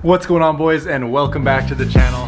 What's going on, boys, and welcome back to the channel.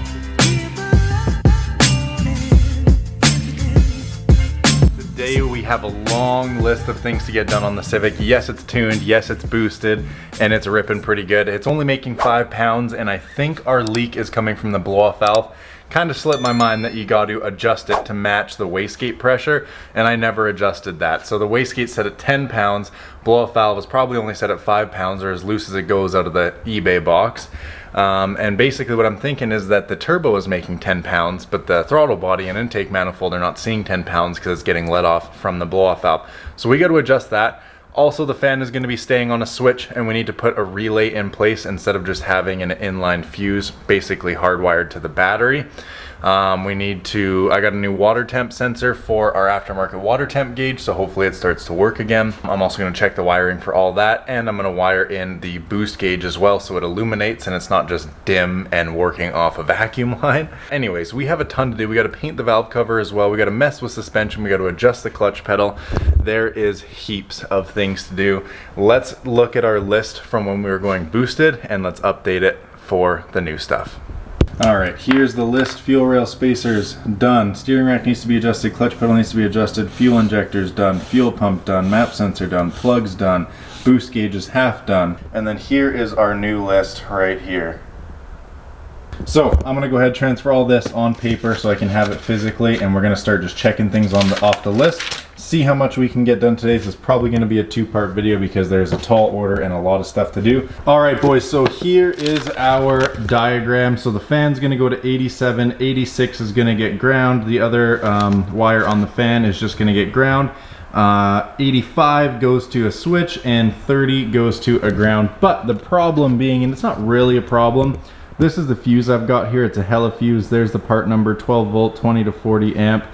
Today we have a long list of things to get done on the Civic. Yes, it's tuned, yes, it's boosted, and it's ripping pretty good. It's only making 5 pounds, and I think our leak is coming from the blow-off valve. Kind of slipped my mind that you got to adjust it to match the wastegate pressure, and I never adjusted that. So the wastegate's set at 10 pounds, blow-off valve is probably only set at 5 pounds, or as loose as it goes out of the eBay box. And basically what I'm thinking is that the turbo is making 10 pounds, but the throttle body and intake manifold are not seeing 10 pounds because it's getting let off from the blow-off valve. So we got to adjust that. Also, the fan is going to be staying on a switch, and we need to put a relay in place instead of just having an inline fuse basically hardwired to the battery. I got a new water temp sensor for our aftermarket water temp gauge, so hopefully it starts to work again. I'm also going to check the wiring for all that, and I'm going to wire in the boost gauge as well so it illuminates and it's not just dim and working off a vacuum line. Anyways, we have a ton to do. We got to paint the valve cover as well. We got to mess with suspension. We got to adjust the clutch pedal. There is heaps of things to do. Let's look at our list from when we were going boosted and let's update it for the new stuff. Alright, here's the list. Fuel rail spacers done, steering rack needs to be adjusted, clutch pedal needs to be adjusted, fuel injectors done, fuel pump done, map sensor done, plugs done, boost gauge is half done, and then here is our new list right here. So I'm going to go ahead and transfer all this on paper so I can have it physically, and we're going to start just checking things off the list, see how much we can get done today. This is probably going to be a 2-part video because there's a tall order and a lot of stuff to do. Alright, boys, so here is our diagram. So the fan's going to go to 87, 86 is going to get ground, the other wire on the fan is just going to get ground. 85 goes to a switch and 30 goes to a ground. But the problem being, and it's not really a problem, this is the fuse I've got here. It's a hella fuse. There's the part number, 12 volt, 20 to 40 amp.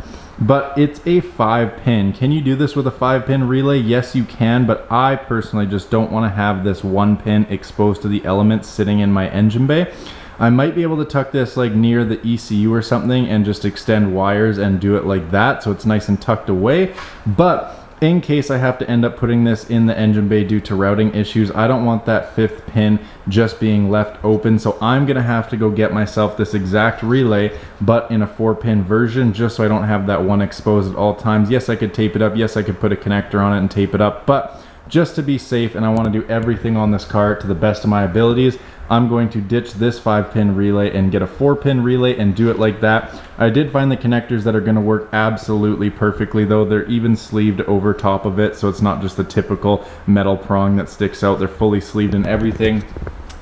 But it's a 5-pin. Can you do this with a 5-pin relay? Yes, you can, but I personally just don't want to have this 1-pin exposed to the elements sitting in my engine bay. I might be able to tuck this like near the ECU or something and just extend wires and do it like that so it's nice and tucked away. But in case I have to end up putting this in the engine bay due to routing issues, I don't want that 5th pin just being left open, so I'm gonna have to go get myself this exact relay but in a 4-pin version, just so I don't have that one exposed at all times. Yes, I could tape it up, yes, I could put a connector on it and tape it up, but just to be safe, and I want to do everything on this car to the best of my abilities, I'm going to ditch this 5-pin relay and get a 4-pin relay and do it like that. I did find the connectors that are going to work absolutely perfectly though. They're even sleeved over top of it, so it's not just the typical metal prong that sticks out. They're fully sleeved and everything.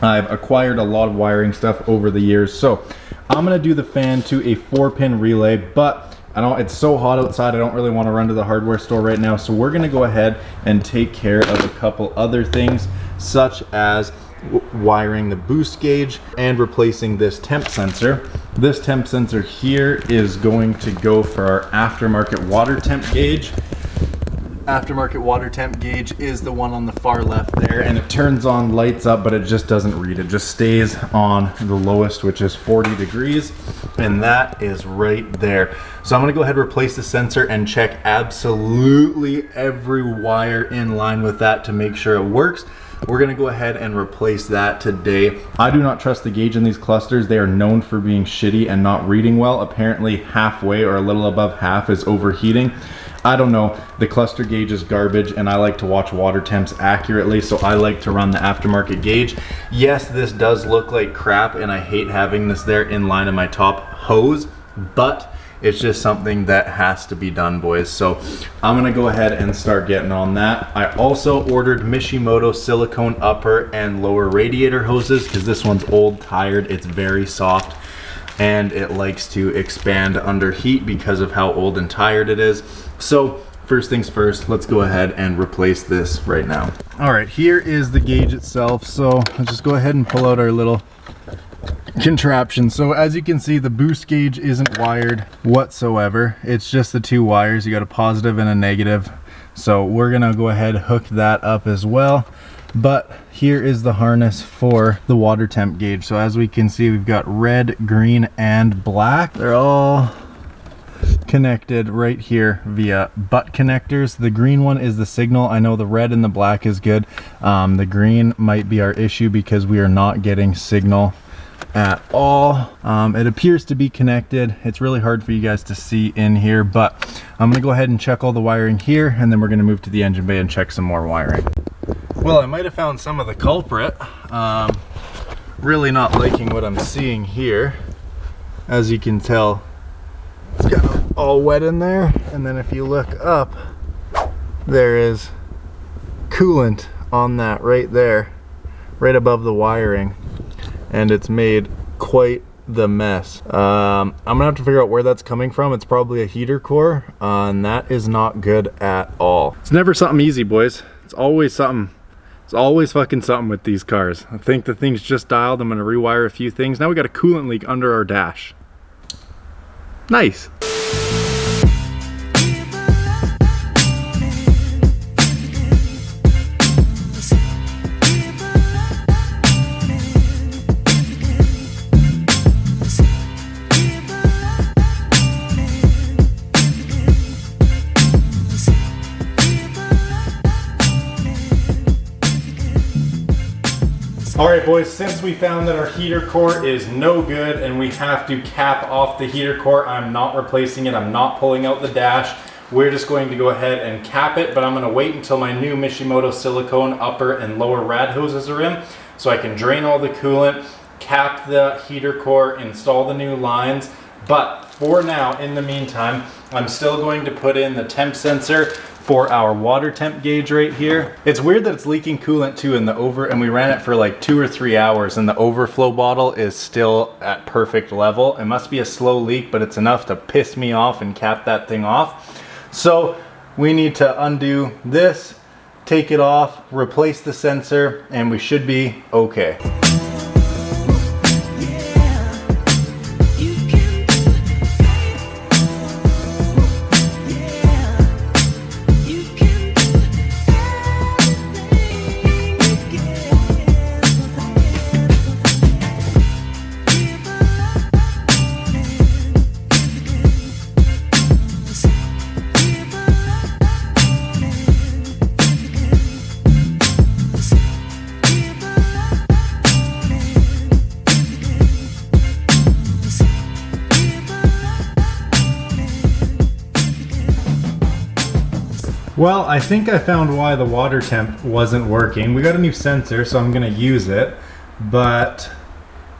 I've acquired a lot of wiring stuff over the years, so I'm going to do the fan to a 4-pin relay, but it's so hot outside, I don't really want to run to the hardware store right now, so we're going to go ahead and take care of a couple other things, such as wiring the boost gauge and replacing this temp sensor. This temp sensor here is going to go for our aftermarket water temp gauge. Aftermarket water temp gauge is the one on the far left there, and it turns on, lights up, but it just doesn't read. It just stays on the lowest, which is 40 degrees, and that is right there. So I'm gonna go ahead and replace the sensor and check absolutely every wire in line with that to make sure it works. We're gonna go ahead and replace that today. I do not trust the gauge in these clusters. They are known for being shitty and not reading well. Apparently halfway or a little above half is overheating. I don't know, the cluster gauge is garbage, and I like to watch water temps accurately, so I like to run the aftermarket gauge. Yes, this does look like crap, and I hate having this there in line in my top hose, but it's just something that has to be done, boys. So I'm gonna go ahead and start getting on that. I also ordered Mishimoto silicone upper and lower radiator hoses because this one's old, tired, it's very soft, and it likes to expand under heat because of how old and tired it is. So first things first, let's go ahead and replace this right now. All right, here is the gauge itself. So let's just go ahead and pull out our little contraption. So as you can see, the boost gauge isn't wired whatsoever. It's just the 2 wires. You got a positive and a negative. So we're gonna go ahead and hook that up as well. But here is the harness for the water temp gauge. So as we can see, we've got red, green, and black. They're all connected right here via butt connectors. The green one is the signal. I know the red and the black is good. The green might be our issue because we are not getting signal at all. It appears to be connected. It's really hard for you guys to see in here, but I'm gonna go ahead and check all the wiring here, and then we're gonna move to the engine bay and check some more wiring. Well, I might have found some of the culprit. Really not liking what I'm seeing here. As you can tell, it's kind of all wet in there, and then if you look up, there is coolant on that right there, right above the wiring, and it's made quite the mess. I'm gonna have to figure out where that's coming from. It's probably a heater core, and that is not good at all. It's never something easy, boys. It's always something. It's always fucking something with these cars. I think the thing's just dialed. I'm gonna rewire a few things. Now we got a coolant leak under our dash. Nice. All right, boys, since we found that our heater core is no good and we have to cap off the heater core, I'm not replacing it. I'm not pulling out the dash. We're just going to go ahead and cap it, but I'm gonna wait until my new Mishimoto silicone upper and lower rad hoses are in so I can drain all the coolant, cap the heater core, install the new lines. But for now, in the meantime, I'm still going to put in the temp sensor for our water temp gauge right here. It's weird that it's leaking coolant too in the and we ran it for like 2 or 3 hours, and the overflow bottle is still at perfect level. It must be a slow leak, but it's enough to piss me off and cap that thing off. So we need to undo this, take it off, replace the sensor, and we should be okay. Well, I think I found why the water temp wasn't working. We got a new sensor, so I'm gonna use it, but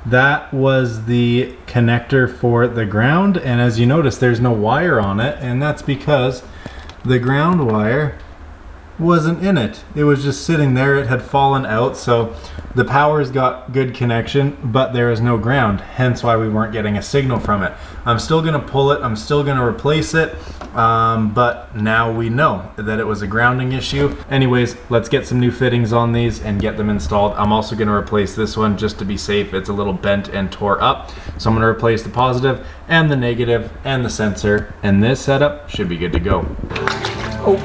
that was the connector for the ground, and as you notice, there's no wire on it, and that's because the ground wire wasn't in it. It was just sitting there. It had fallen out, so the power's got good connection, but there is no ground, hence why we weren't getting a signal from it. I'm still gonna pull it, I'm still gonna replace it, but now we know that it was a grounding issue. Anyways, let's get some new fittings on these and get them installed. I'm also gonna replace this one just to be safe. It's a little bent and tore up, so I'm gonna replace the positive and the negative and the sensor, and this setup should be good to go. Oh,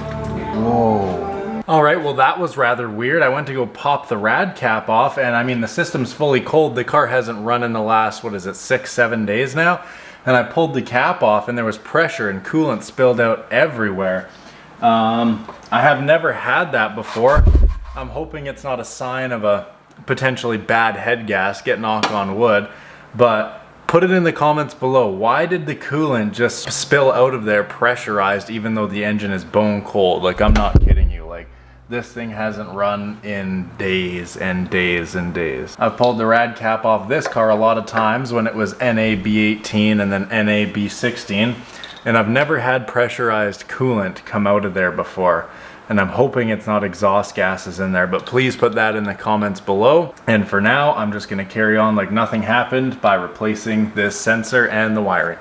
whoa. All right, well that was rather weird. I went to go pop the rad cap off, and I mean the system's fully cold. The car hasn't run in the last, what is it, 6-7 days now? And I pulled the cap off and there was pressure and coolant spilled out everywhere. I have never had that before. I'm hoping it's not a sign of a potentially bad head gasket, knock on wood, but put it in the comments below. Why did the coolant just spill out of there pressurized even though the engine is bone cold? Like, I'm not kidding you. Like, this thing hasn't run in days and days and days. I've pulled the rad cap off this car a lot of times when it was NA B18 and then NA B16, and I've never had pressurized coolant come out of there before. And I'm hoping it's not exhaust gases in there, but please put that in the comments below. And for now, I'm just gonna carry on like nothing happened by replacing this sensor and the wiring.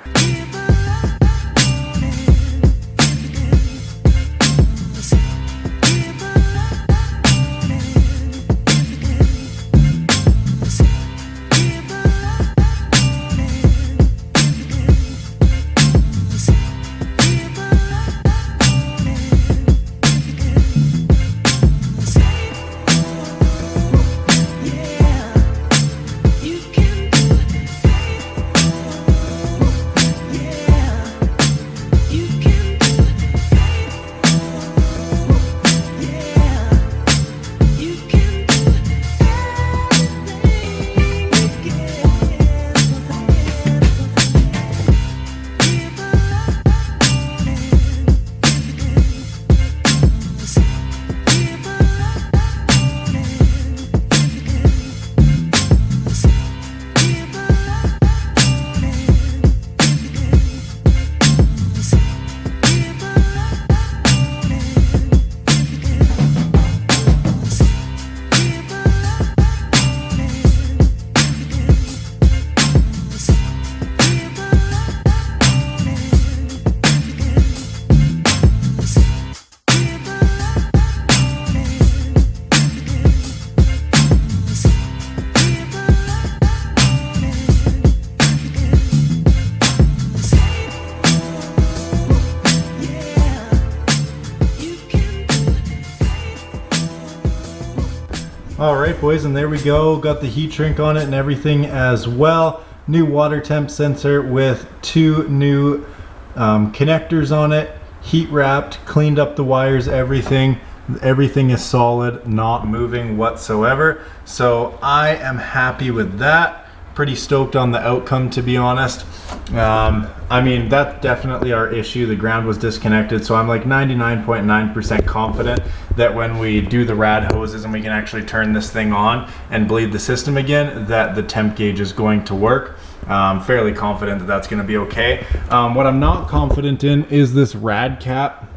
right, boys, and there we go. Got the heat shrink on it and everything as well. New water temp sensor with 2 new connectors on it. Heat wrapped, cleaned up the wires, everything. Everything is solid, not moving whatsoever. So I am happy with that. Pretty stoked on the outcome, to be honest. I mean, that's definitely our issue. The ground was disconnected, so I'm like 99.9% confident that when we do the rad hoses and we can actually turn this thing on and bleed the system again, that the temp gauge is going to work. Fairly confident that that's going to be okay. What I'm not confident in is this rad cap.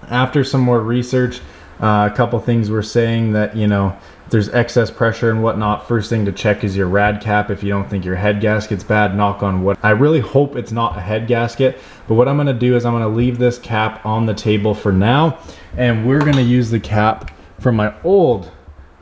After some more research, a couple things were saying that, you know, there's excess pressure and whatnot. First thing to check is your rad cap if you don't think your head gasket's bad, knock on wood. I really hope it's not a head gasket, but what I'm gonna do is I'm gonna leave this cap on the table for now, and we're gonna use the cap from my old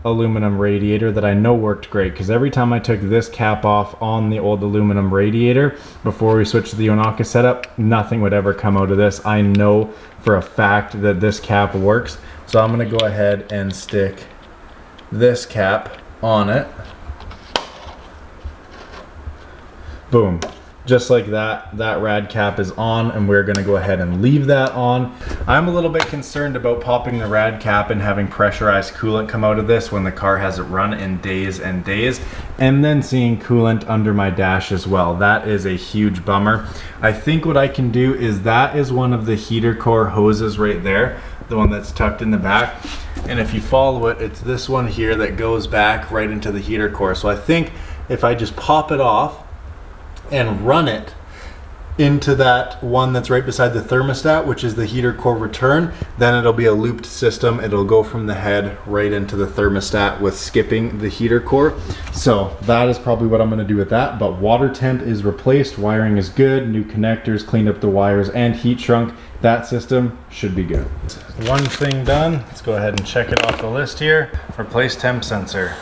aluminum radiator that I know worked great, because every time I took this cap off on the old aluminum radiator before we switched to the Onaka setup, nothing would ever come out of this. I know for a fact that this cap works, so I'm gonna go ahead and stick this cap on it. Boom. Just like that, that rad cap is on, and we're gonna go ahead and leave that on. I'm a little bit concerned about popping the rad cap and having pressurized coolant come out of this when the car hasn't run in days and days, and then seeing coolant under my dash as well. That is a huge bummer. I think what I can do is, that is one of the heater core hoses right there, the one that's tucked in the back. And if you follow it, it's this one here that goes back right into the heater core. So I think if I just pop it off and run it into that one that's right beside the thermostat, which is the heater core return, then it'll be a looped system. It'll go from the head right into the thermostat with skipping the heater core. So that is probably what I'm gonna do with that. But water temp is replaced, wiring is good, new connectors, cleaned up the wires, and heat shrunk. That system should be good. One thing done. Let's go ahead and check it off the list here. Replace temp sensor.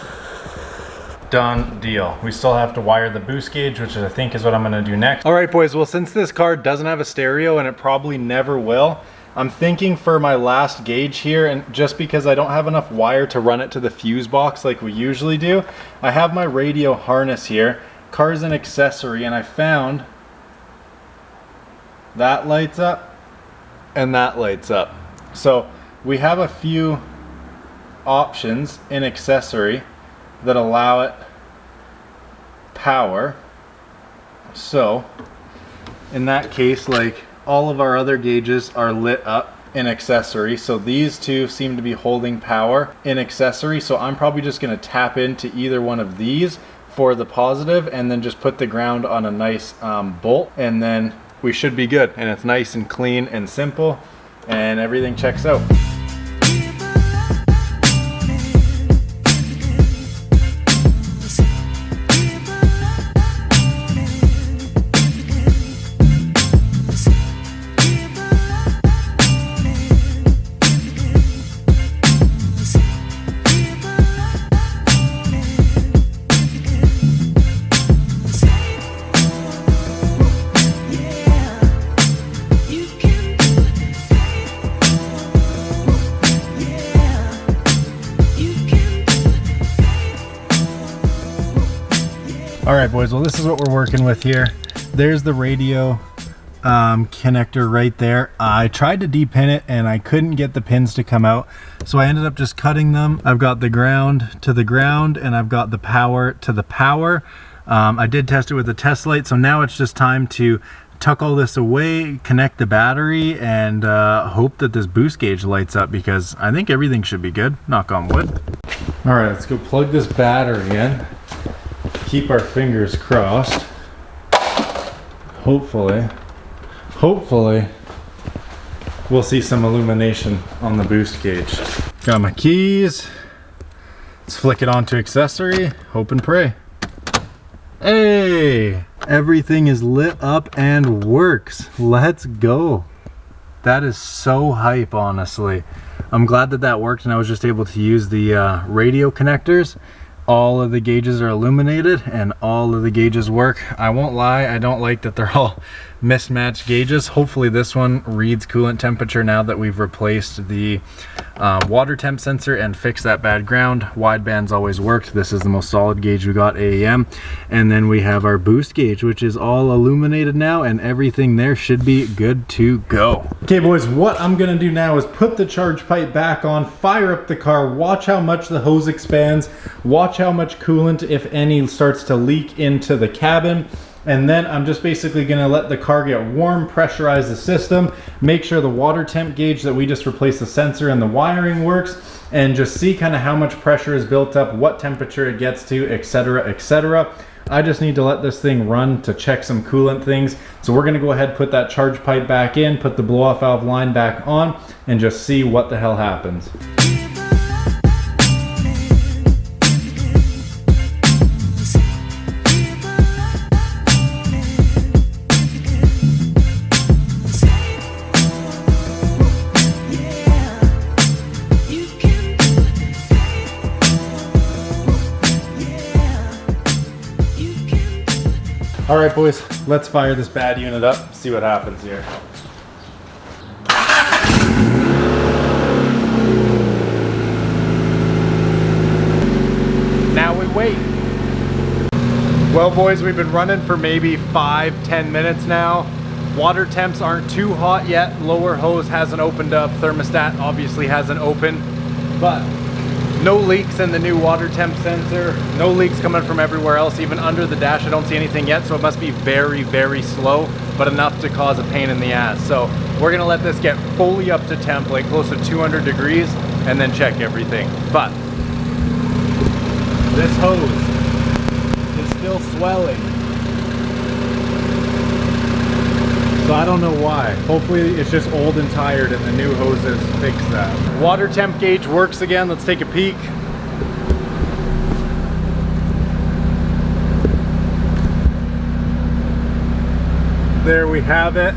Done deal. We still have to wire the boost gauge, which I think is what I'm gonna do next. All right, boys, well, since this car doesn't have a stereo, and it probably never will, I'm thinking for my last gauge here, and just because I don't have enough wire to run it to the fuse box like we usually do, I have my radio harness here. Car's an accessory, and I found that lights up and that lights up. So we have a few options in accessory that allow it power. So in that case, like, all of our other gauges are lit up in accessory, so these two seem to be holding power in accessory. So I'm probably just going to tap into either one of these for the positive, and then just put the ground on a nice bolt, and then we should be good. And it's nice and clean and simple, and everything checks out. All right, boys, well, this is what we're working with here. There's the radio connector right there. I tried to depin it and I couldn't get the pins to come out, so I ended up just cutting them. I've got the ground to the ground, and I've got the power to the power. I did test it with the test light, so now it's just time to tuck all this away, connect the battery, and hope that this boost gauge lights up, because I think everything should be good, knock on wood. All right, let's go plug this battery in. Keep our fingers crossed. Hopefully we'll see some illumination on the boost gauge. Got my keys. Let's flick it onto accessory, hope and pray. Hey, everything is lit up and works. Let's go. That is so hype, honestly. I'm glad that that worked, and I was just able to use the radio connectors. All of the gauges are illuminated and all of the gauges work. I won't lie, I don't like that they're all mismatched gauges. Hopefully this one reads coolant temperature now that we've replaced the water temp sensor and fixed that bad ground. Wideband's always worked. This is the most solid gauge we got, AEM. And then we have our boost gauge, which is all illuminated now, and everything there should be good to go. Okay boys, what I'm gonna do now is put the charge pipe back on, fire up the car, watch how much the hose expands, watch how much coolant, if any, starts to leak into the cabin. And then I'm just basically gonna let the car get warm, pressurize the system, make sure the water temp gauge that we just replaced the sensor and the wiring works, and just see kind of how much pressure is built up, what temperature it gets to, etc., etc. I just need to let this thing run to check some coolant things. So we're gonna go ahead, put that charge pipe back in, put the blow off valve line back on, and just see what the hell happens. All right, boys, let's fire this bad unit up, see what happens here. Now we wait. Well, boys, we've been running for maybe 5-10 minutes now. Water temps aren't too hot yet. Lower hose hasn't opened up. Thermostat obviously hasn't opened, but no leaks in the new water temp sensor. No leaks coming from everywhere else. Even under the dash, I don't see anything yet, so it must be very, very slow, but enough to cause a pain in the ass. So we're gonna let this get fully up to temp, like close to 200 degrees, and then check everything. But this hose is still swelling. So I don't know why. Hopefully it's just old and tired and the new hoses fix that. Water temp gauge works again. Let's take a peek. There we have it.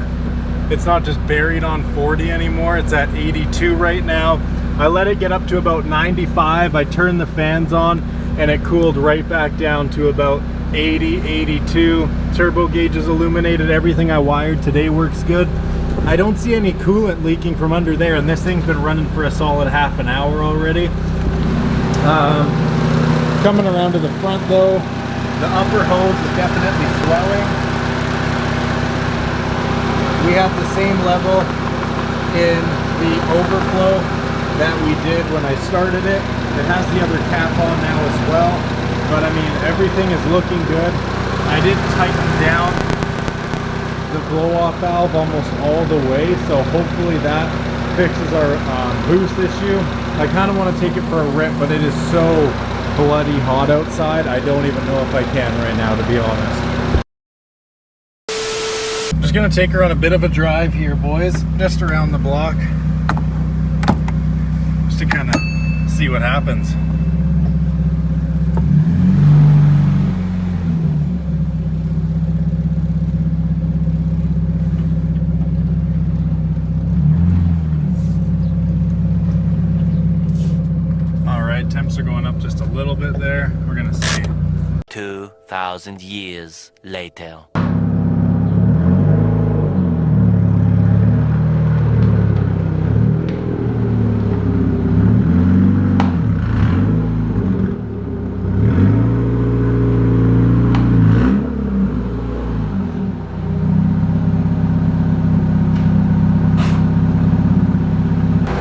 It's not just buried on 40 anymore. It's at 82 right now. I let it get up to about 95. I turned the fans on and it cooled right back down to about 80, 82. Turbo gauge is illuminated. Everything I wired today works good. I don't see any coolant leaking from under there, and this thing's been running for a solid half an hour already. Coming around to the front though, the upper hose is definitely swelling. We have the same level in the overflow that we did when I started it. It has the other cap on now as well. But I mean, everything is looking good. I did tighten down the blow-off valve almost all the way, so hopefully that fixes our boost issue. I kind of want to take it for a rip, but it is so bloody hot outside, I don't even know if I can right now, to be honest. Just gonna take her on a bit of a drive here, boys, just around the block, just to kind of see what happens. Temps are going up just a little bit there. We're gonna see. 2,000 years later.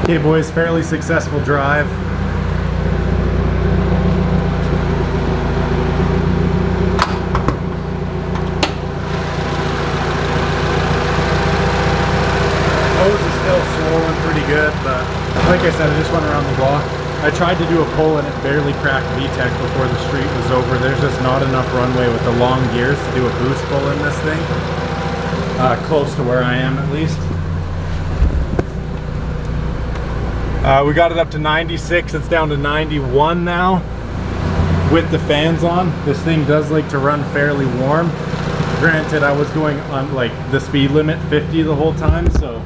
Okay, boys, fairly successful drive. Good, but like I said, I just went around the block. I tried to do a pull and it barely cracked VTEC before the street was over. There's just not enough runway with the long gears to do a boost pull in this thing. Close to where I am at least. We got it up to 96, it's down to 91 now with the fans on. This thing does like to run fairly warm. Granted, I was going on like the speed limit 50 the whole time, so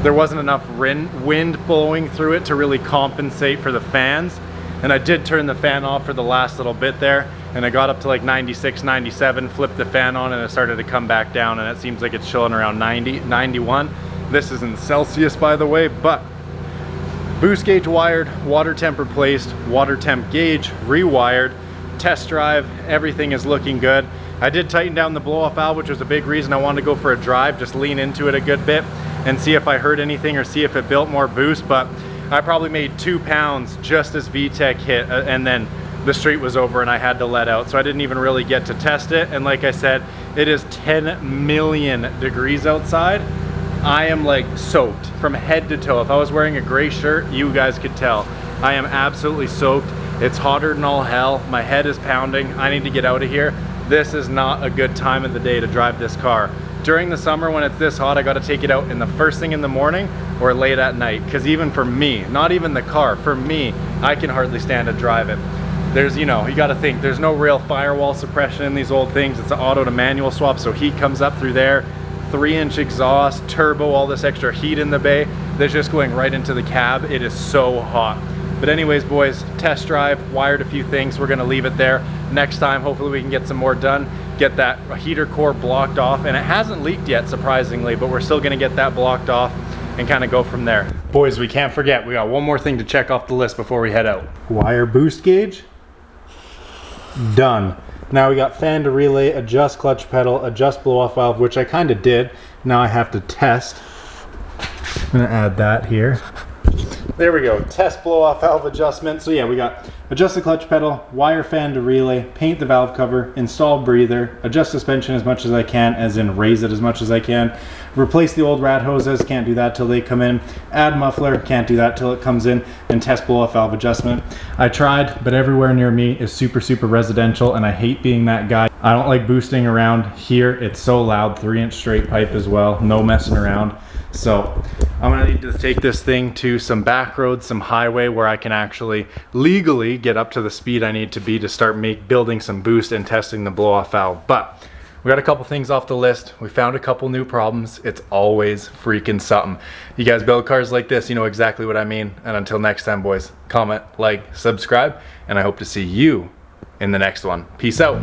there wasn't enough wind blowing through it to really compensate for the fans. And I did turn the fan off for the last little bit there, and I got up to like 96, 97, flipped the fan on, and it started to come back down, and it seems like it's chilling around 90, 91. This is in Celsius, by the way, but boost gauge wired, water temp replaced, water temp gauge rewired, test drive, everything is looking good. I did tighten down the blow-off valve, which was a big reason I wanted to go for a drive, just lean into it a good bit and see if I heard anything or see if it built more boost, but I probably made 2 pounds just as VTEC hit, and then the street was over and I had to let out, so I didn't even really get to test it. And like I said, it is 10 million degrees outside. I am like soaked from head to toe. If I was wearing a gray shirt, you guys could tell. I am absolutely soaked. It's hotter than all hell. My head is pounding. I need to get out of here. This is not a good time of the day to drive this car. During the summer when it's this hot, I got to take it out in the first thing in the morning or late at night, because even for me, not even the car, for me, I can hardly stand to drive it. There's, you know, you got to think, there's no real firewall suppression in these old things. It's an auto to manual swap, so heat comes up through there. 3-inch exhaust, turbo, all this extra heat in the bay that's just going right into the cab. It is so hot. But anyways, boys, test drive, wired a few things. We're gonna leave it there. Next time, hopefully we can get some more done, get that heater core blocked off, and it hasn't leaked yet, surprisingly, but we're still gonna get that blocked off and kind of go from there. Boys, we can't forget, we got one more thing to check off the list before we head out. Wire boost gauge, done. Now we got fan to relay, adjust clutch pedal, adjust blow off valve, which I kind of did. Now I have to test. I'm gonna add that here. There we go, test blow off valve adjustment. So yeah, we got adjust the clutch pedal, wire fan to relay, paint the valve cover, install breather, adjust suspension as much as I can, as in raise it as much as I can, replace the old rat hoses, can't do that till they come in, add muffler, can't do that till it comes in, and test blow off valve adjustment. I tried, but everywhere near me is super residential, and I hate being that guy. I don't like boosting around here. It's so loud, 3-inch straight pipe as well, no messing around. So I'm gonna need to take this thing to some back roads, some highway where I can actually legally get up to the speed I need to be to start building some boost and testing the blow off valve. But we got a couple things off the list. We found a couple new problems. It's always freaking something. You guys build cars like this, you know exactly what I mean. And until next time, boys, comment, like, subscribe, and I hope to see you in the next one. Peace out.